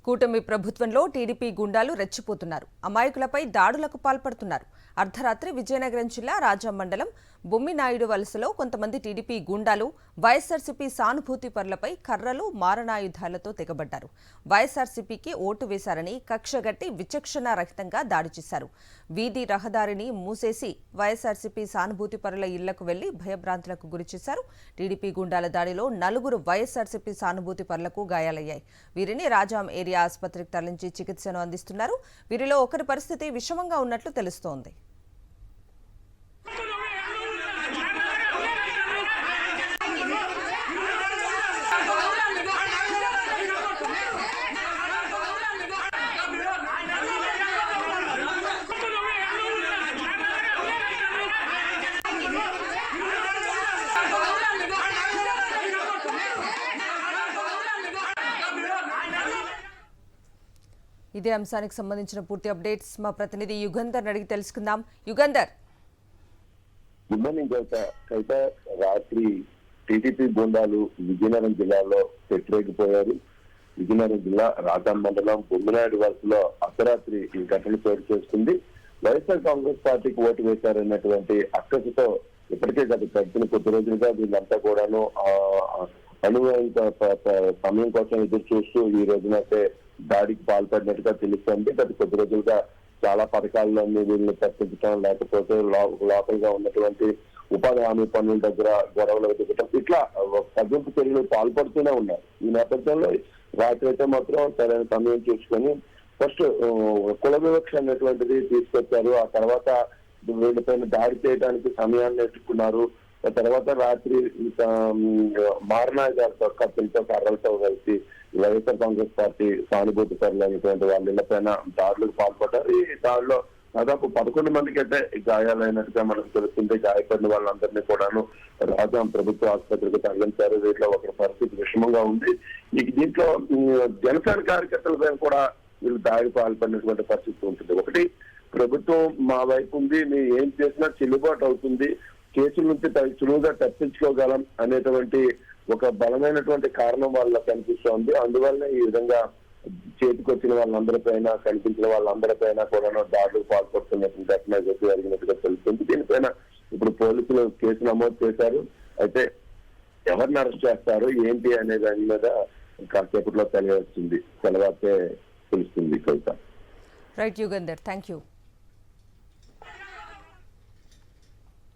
కూటమి ప్రభుత్వంలో టీడీపీ గుండాలు రెచ్చిపోతున్నారు. అమాయకులపై దాడులకు పాల్పడుతున్నారు. అర్ధరాత్రి విజయనగరం జిల్లా రాజా మండలం బొమ్మినాయుడు వలసలో కొంతమంది టీడీపీ గుండాలు వైఎస్ఆర్సీపీ సానుభూతి పరులపై కర్రలు మారణాయుధాలతో తెగబడ్డారు. వైఎస్ఆర్సీపీకి ఓటు వేశారని కక్షగట్టి విచక్షణారహితంగా దాడి చేశారు. వీధి రహదారిని మూసేసి వైఎస్ఆర్సీపీ సానుభూతి పరుల ఇళ్లకు వెళ్లి భయభ్రాంతులకు గురిచేశారు. టీడీపీ గుండాల దాడిలో 4 వైఎస్ఆర్సీపీ సానుభూతి పరులకు గాయాలయ్యాయి. వీరిని రాజాం ఏరియా ఆసుపత్రికి తరలించి చికిత్సను అందిస్తున్నారు. వీరిలో ఒకరి పరిస్థితి విషమంగా ఉన్నట్లు తెలుస్తోంది. ఇదే అంశానికి సంబంధించిన పూర్తి అప్డేట్స్ మా ప్రతినిధి యుగంధర్ అడిగి తెలుసుకుందాం. యుగంధర్, అయితే రాత్రి టీడీపీ గుండాలు విజయనగరం జిల్లాలో పెట్టిరేగిపోయారు. విజయనగరం జిల్లా రాజాం మండలం బొమ్మినాయుడు వలసలో అర్ధరాత్రి ఈ ఘటన చోటు చేసుకుంది. వైఎస్ఆర్ కాంగ్రెస్ పార్టీకి ఓటు వేశారన్నటువంటి అక్కసుతో ఇప్పటికే గడిచిన కొద్ది రోజులుగా వీళ్ళంతా కూడాను అనువైన సమయం కోసం ఎదురు చూస్తూ ఈ రోజునైతే దాడికి పాల్పడినట్టుగా తెలుస్తోంది. గత కొద్ది రోజులుగా చాలా పథకాలన్నీ వీళ్ళని తప్పించడం, లేకపోతే లోకల్గా ఉన్నటువంటి ఉపాధి హామీ పనుల దగ్గర గొడవలు ఎదుగుతాం, ఇట్లా తగ్గింపు చర్యలు పాల్పడుతూనే ఉన్నారు. ఈ నేపథ్యంలో రాత్రి అయితే మాత్రం సరైన సమయం చూసుకొని ఫస్ట్ కుల వివక్ష అనేటువంటిది తీసుకొచ్చారు. ఆ తర్వాత వీళ్ళపైన దాడి చేయడానికి సమయాన్ని ఎత్తుకున్నారు. ఆ తర్వాత రాత్రి మారణాయుధాలతో కత్తులతో కర్రలతో కలిసి వైఎస్ఆర్ కాంగ్రెస్ పార్టీ సానుభూతి పరులు అనేటువంటి వాళ్ళ ఇళ్లపైన దాడులకు పాల్పడ్డారు. ఈ దాడిలో దాదాపు 11 మందికి అయితే గాయాలైనట్టుగా మనకు తెలుస్తుంది. గాయపడిన వాళ్ళందరినీ కూడాను రాజాం ప్రభుత్వ ఆసుపత్రికి తరలించారు. వీటిలో ఒకరి పరిస్థితి విషమంగా ఉంది. దీంట్లో జనసేన కార్యకర్తలపై కూడా వీళ్ళు దాడి పాల్పడినటువంటి పరిస్థితి ఉంటుంది. ఒకటి, ప్రభుత్వం మా వైపు ఉంది, మేము ఏం చేసినా చెల్లుబాటు అవుతుంది, కేసుల నుంచి సులువుగా తప్పించుకోగలం అనేటువంటి ఒక బలమైనటువంటి కారణం వాళ్ళ కనిపిస్తోంది. అందువల్ల ఈ విధంగా చేతికొచ్చిన వాళ్ళందరిపైన, కనిపించిన వాళ్ళందరిపైన కూడా దాడులకు పాల్పడుతున్నటువంటి ఘటన జరిగినట్టుగా తెలుస్తుంది. దీనిపైన ఇప్పుడు పోలీసులు కేసు నమోదు చేశారు. అయితే ఎవరిని అరెస్ట్ చేస్తారు ఏంటి అనే దాని మీద కాసేపట్లో తెలియవస్తుంది, తెలుస్తుంది. Right Yugandhar, thank you.